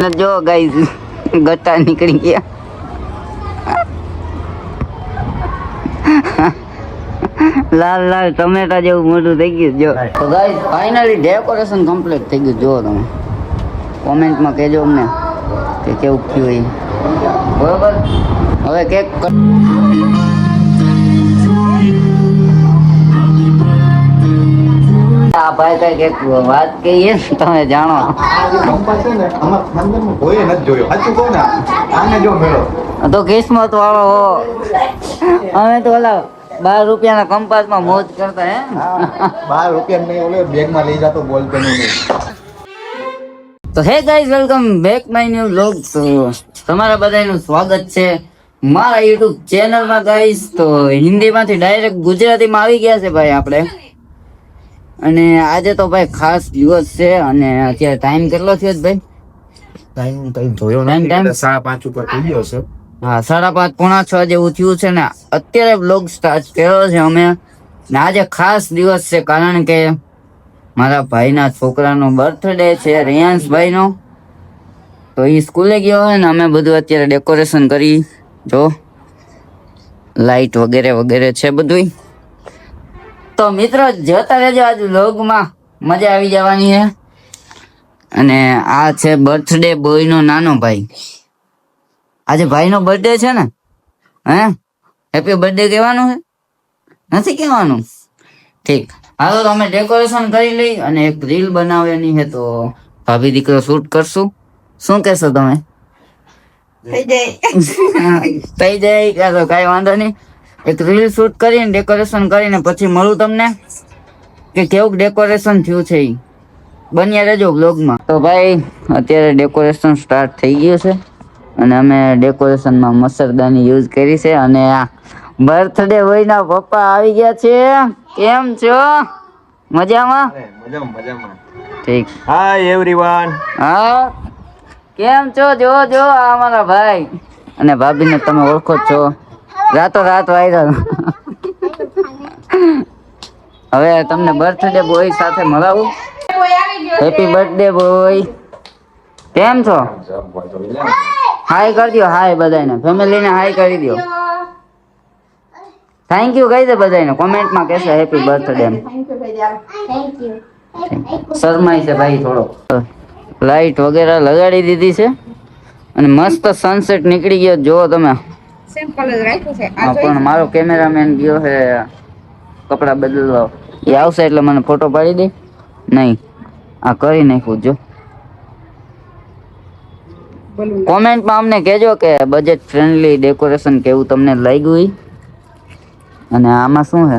જો ગાઈસ ગટ્ટા નીકળી ગયા. લાલ લાલ ટમેટા જેવું મોટું થઈ ગયું. જો તો ગાઈસ ફાઇનલી ડેકોરેશન કમ્પ્લીટ થઈ ગયું. જો તમે કોમેન્ટમાં કહેજો અમને કે કેવું થયું એ. બરોબર, હવે કેક આ ભાઈ કઈ કેક વાત કહીએ તમે જાણો. તો કિસ્મત વાળો હો. અમે તો ઓલા 12 રૂપિયાના કંપાસમાં મોજ કરતા. હે 12 રૂપિયા નહીં, ઓલે બેગમાં લઈ જાતો બોલપેન નહીં. તો hey guys, welcome back my new vlog. તો તમારા બધાનું સ્વાગત છે મારા યુટ્યુબ ચેનલમાં ગાઈઝ. તો હિન્દીમાંથી ડાયરેક્ટ ગુજરાતીમાં આવી ગયા છે ભાઈ આપણે. અને આજે તો ભાઈ ખાસ દિવસ છે. અને અત્યારે ટાઈમ કેટલો થયો છે ભાઈ? ટાઈમ જોયો ટાઈમ 5:30 ઉપર થઈ ગયો છે. હા, 5:30 પોણા 6 જેવું થયું છે ને અત્યારે બ્લોગ સ્ટાર્ટ કર્યો છે અમે. ને આજે ખાસ દિવસ છે કારણ કે મારા ભાઈના છોકરાનો બર્થડે છે, રિયાંશભાઈનો. તો એ સ્કૂલે ગયો હોય ને અમે બધું અત્યારે ડેકોરેશન કરી. જો લાઈટ વગેરે વગેરે છે બધું. તો મિત્રો જોતા રહેજો આજ વ્લોગમાં, મજા આવી જવાની છે. અને આ છે બર્થડે બોયનો નાનો ભાઈ. આજે ભાઈનો બર્થડે છે ને, હે હેપી બર્થડે કહેવાનું છે? નથી કહેવાનું? ઠીક, હાલો તો અમે ડેકોરેશન કરી લઈ અને એક રીલ બનાવવાની છે. તો ભાભી દીકરો શૂટ કરશું. શું કહેશો તમે? થઈ જાય ચાલો, કાંઈ વાંધો નહીં. એક રીલ શૂટ કરીને ડેકોરેશન કરીને પછી મળું તમને કે કેવું ડેકોરેશન થયું છે. બન્યા રહેજો બ્લોગમાં. તો ભાઈ અત્યારે ડેકોરેશન સ્ટાર્ટ થઈ ગયું છે અને અમે ડેકોરેશનમાં મસરદાની યુઝ કરી છે. અને આ બર્થડે બોયના પપ્પા આવી ગયા છે. કેમ છો? મજામાં? મજામાં. ઠીક. Hi everyone. હા, કેમ છો? જો જો આ અમારા ભાઈ અને ભાભીને તમે ઓળખો જ છો. રાતો રાત વાયરલ. હવે તમને બર્થડે બોય સાથે મળાવું. Happy birthday boy. કેમ છો? હાય કરી દો, હાય બધાને, ફેમિલીને હાય કરી દો. થેન્ક યુ કહી દે બધાને, કોમેન્ટમાં કહેશે હેપી બર્થડે એમ. શરમાય છે ભાઈ થોડો. લાઈટ વગેરે લગાડી દીધી છે અને મસ્ત સનસેટ નીકળી ગયો. જો તમે પણ મારો કેમેરામેન ગયો છે કપડા બદલવા. એ આવશે એટલે મને ફોટો પાડી દે. નહીં, આ કરી નાખ્યું. જો કોમેન્ટમાં અમને કહેજો કે બજેટ ફ્રેન્ડલી ડેકોરેશન કેવું તમને લાગ્યું. અને આમાં શું છે?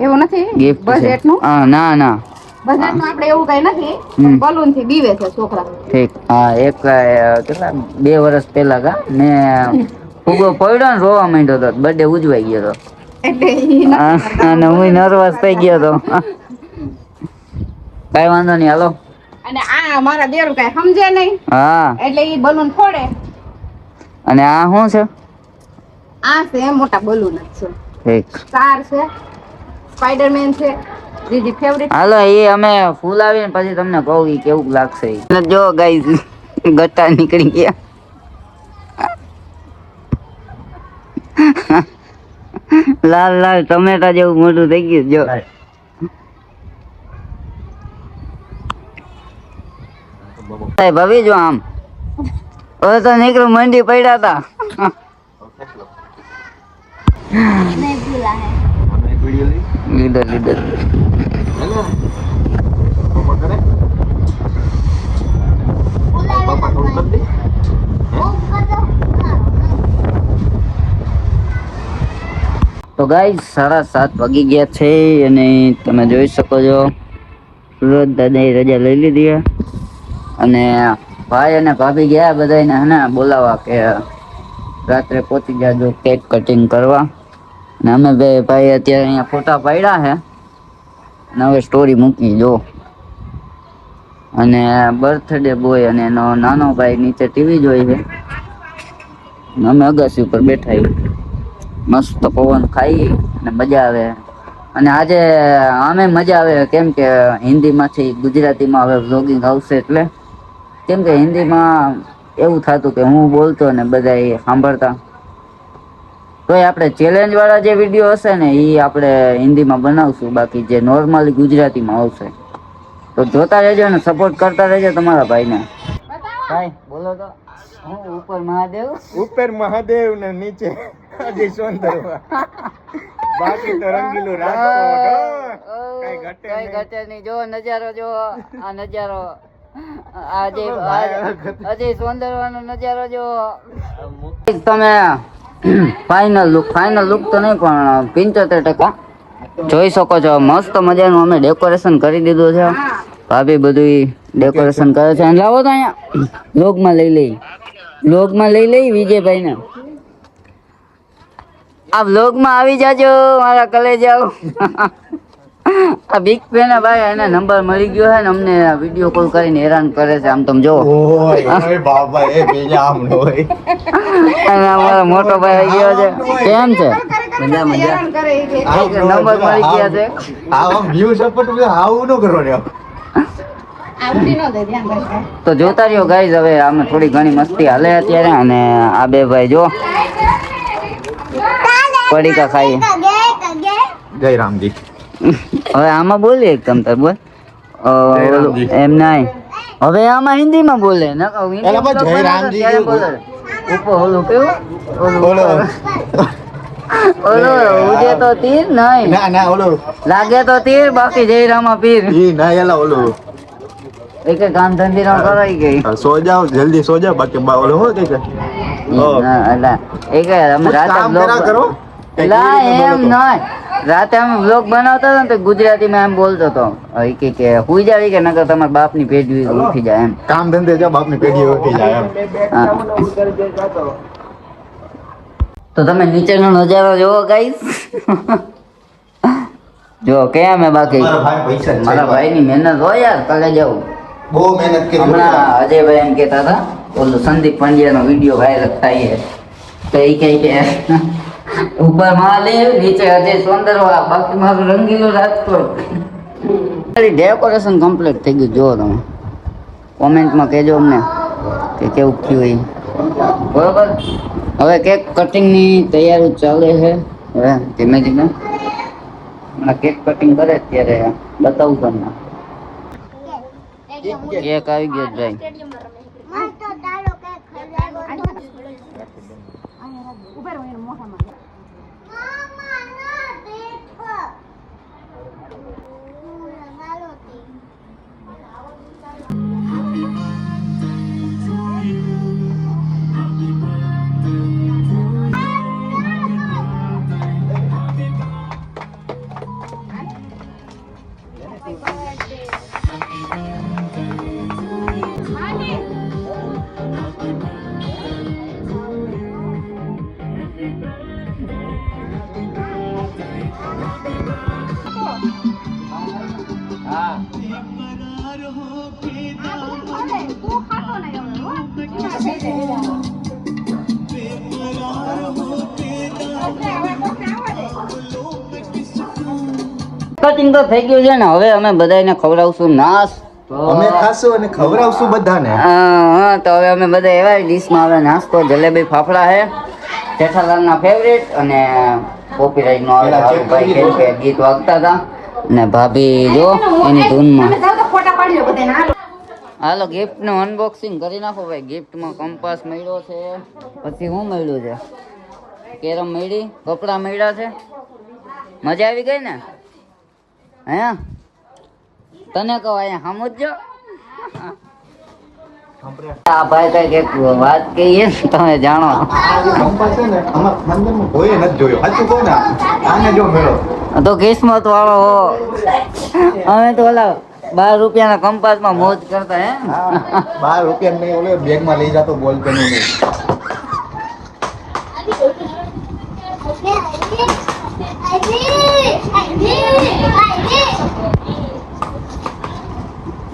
એવું નથી ગિફ્ટ બજેટ નું. હા, ના ના બજેટ નું આપણે એવું કઈ નથી. બલૂન થી બીવે છે છોકરા. ઠીક. હા, એક કેટલા 2 વર્ષ પહેલા કા મેં ફૂગો પડ્યો ને રોવા માંડ્યો હતો. બર્થડે ઉજવાઈ ગયો હતો અને હું નર્વસ થઈ ગયો હતો. કઈ વાંધો નહીં, હાલો. અને આ મારા દેર કઈ સમજે નહીં. હા, એટલે ઈ બલૂન ફોડે. અને આ શું છે? આ છે મોટા બલૂન જ છે. ઠીક. સ્ટાર છે, સ્પાઈડરમેન છે, દીદી ફેવરિટ. હાલો, એ અમે ફૂલ આવીને પછી તમને કહું ઈ કેવું લાગશે. જો ગાઈસ ગટ્ટા નીકળી ગયા. લાલ લાલ ટમેટા જેવું મોટું થઈ ગયું. જો ભાભી જો આમ હવે તો નીકળું મંડી પડ્યા હતા. લીધો લીધો. તો ગાઈસ 7:30 વાગી ગયા છે અને તમે જોઈ શકો છો સુરત દાદાએ રજા લઈ લીધી. અને ભાઈ અને ભાભી ગયા બધાને હે બોલાવા કે રાત્રે પહોંચી જાજો કેક કટિંગ કરવા. અને અમે બે ભાઈ અત્યારે અહીંયા ફોટા પાડ્યા છે અને હવે સ્ટોરી મૂકી. જો અને બર્થડે બોય અને એનો નાનો ભાઈ નીચે ટીવી જોઈ છે. અમે અગાસી ઉપર બેઠા મસ્ત પવન ખાઈ અને મજા આવે. અને આજે અમે મજા આવે કેમ કે હિન્દીમાંથી ગુજરાતીમાં હવે વ્લોગિંગ આવશે એટલે કેમ કે હિન્દીમાં એવું થતું કે હું બોલતો ને બધા એ સાંભળતા. તોય આપણે ચેલેન્જ વાળા જે વિડીયો હશે ને એ આપણે હિન્દીમાં બનાવશું, બાકી જે નોર્મલી ગુજરાતીમાં આવશે. તો જોતા રહેજો ને સપોર્ટ કરતા રહેજો તમારા ભાઈને. ભાઈ બોલો તો. હું ઉપર મહાદેવ. ઉપર મહાદેવ ને નીચે અજય સોંદરવા. બાકી તો રંગીલું રાજકોટ કઈ ઘટે નહીં. જો નજારો જો, આ નજારો અજય સોંદરવાનો નજારો જો. તમે ફાઇનલ લુક તો નહીં પણ 75% જોઈ શકો છો. મસ્ત મજાનું અમે ડેકોરેશન કરી દીધું છે. ભાભી બધું ડેકોરેશન કરે છે. લાવો તો અહીંયા વ્લોગમાં લઈ લઈ વિજયભાઈ ને. આ વ્લોગમાં આવી જાજો મારા કલેજાઓ. આ બિગ ફેન ભાઈ, એને નંબર મળી ગયો છે ને અમને વિડીયો કોલ કરીને હેરાન કરે છે. આમ તમે જો બાબા એ બીજા આમ હોય. અને અમારો મોટો ભાઈ આવી ગયો છે. કેમ છે? મજા નંબર મળી ગયા છે. આમ વ્યૂ સપોર્ટ આવું ન કરો ને. તો જોતા રહ્યો ગાઈઝ. હવે આમે થોડી ઘણી મસ્તી હાલે અત્યારે. અને આ બે ભાઈ જો પડીકા ખાઈએ. જય રામજી. હવે આમાં બોલીએ તમ તાર બોલ. એમ નહીં, હવે આમાં હિન્દીમાં બોલે. ઉપર ઓલું કેવું ઓલો ઉડે તો તીર નહીં, ના ઓલો લાગે તો તીર, બાકી જય રામા પીર. ઈ ના એલા ઓલો એક કામ ધંધી નો કરાઈ ગઈ. સો જાવ જલ્દી સો જાવ, બાકી ઓલો હો કે અમે રાતે બ્લોગ કરો. લા એમ નહીં, રાતે અમે બ્લોગ બનાવતા હતા ને તો ગુજરાતીમાં એમ બોલતો હતો કે હુઈ જાવી કે નકર તમારા બાપની પેઢી ઉઠી જાય એમ. કામ ધંધે જાવ, બાપની પેઢી ઉઠી જાય એમ. તો તમે નીચેનો નજારો જોવો ગાઈસ. જો કેમ હે બાકી મારા ભાઈની મહેનત હોય યાર. કાલે જાઉં બહુ મહેનત કરી. હમણાં અજયભાઈ એમ કહેતા હતા ઓલું સંદીપ પંડ્યાનો વિડીયો વાયરલ થાય તો એ કહે કે ઉપર મહાદેવ નીચે અજય સોંદરવા, બાકી મારું રંગીલું રાજકોટ. ડેકોરેશન કમ્પ્લીટ થઈ ગયું. જો તમે કોમેન્ટમાં કહેજો અમને કે કેવું થયું એ. બરોબર. હવે કેક કટિંગની તૈયારી ચાલે છે. હવે ધીમે ધીમે હમણાં કેક કટિંગ કરે ત્યારે બતાવું તમને. કેક આવી ગયો ભાઈ. કટિંગ તો થઈ ગયું છે ને. હવે અમે બધાને ખવડાવશું નાસ્તો. અમે ખાશું અને ખવડાવશું બધાને. હા, તો હવે અમે બધા એવા ડીશમાં આવે નાસ્તો. જલેબી ફાફડા છે જેઠાલાલના ફેવરેટ, અને કોપીરાઈટ નો આવે ભાઈ કે ગીત વાગતા હતા ને ભાભી જો એની ધૂનમાં. હાલો ગિફ્ટ નું અનબોક્સિંગ કરી નાખો ભાઈ. ગિફ્ટમાં કંપાસ મળ્યો છે, પછી શું મળ્યું છે? કેરમ મળી, કપડા મળ્યા છે. મજા આવી ગઈ ને? હે તને કહો અહીંયા સમજો. આ ભાઈ કઈક એક વાત કહીએ ને તમે જાણો. તો કિસ્મત વાળો હો. અમે તો ઓલા 12 રૂપિયાના કંપાસમાં મોજ કરતા. હે 12 રૂપિયા નહીં, ઓલે બેગમાં લઈ જાતો બોલ પેનું નહીં.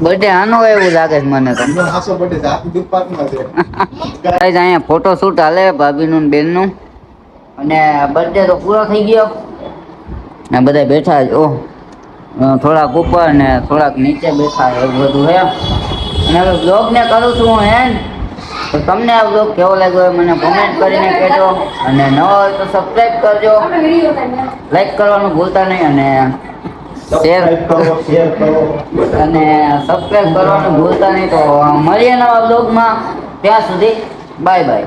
બર્થડે આનો એવું લાગે છે મને તો. અહીંયા ફોટો શૂટ હાલે ભાભીનું ને બેનનું, અને બર્થડે તો પૂરો થઈ ગયો ને બધા બેઠા જ. થોડાક ઉપર ને થોડાક નીચે બેઠા એવું બધું છે. અને હવે બ્લોગને કરું છું હું એન્ડ. તો તમને આ બ્લોગ કેવો લાગ્યો એ મને કોમેન્ટ કરીને કહેજો અને નવા હોય તો સબસ્ક્રાઇબ કરજો, લાઈક કરવાનું ભૂલતા નહીં અને શેર અને સબસ્ક્રાઇબ કરવાનું ભૂલતા નહીં. તો મળીએ નવા બ્લોગમાં, ત્યાં સુધી બાય બાય.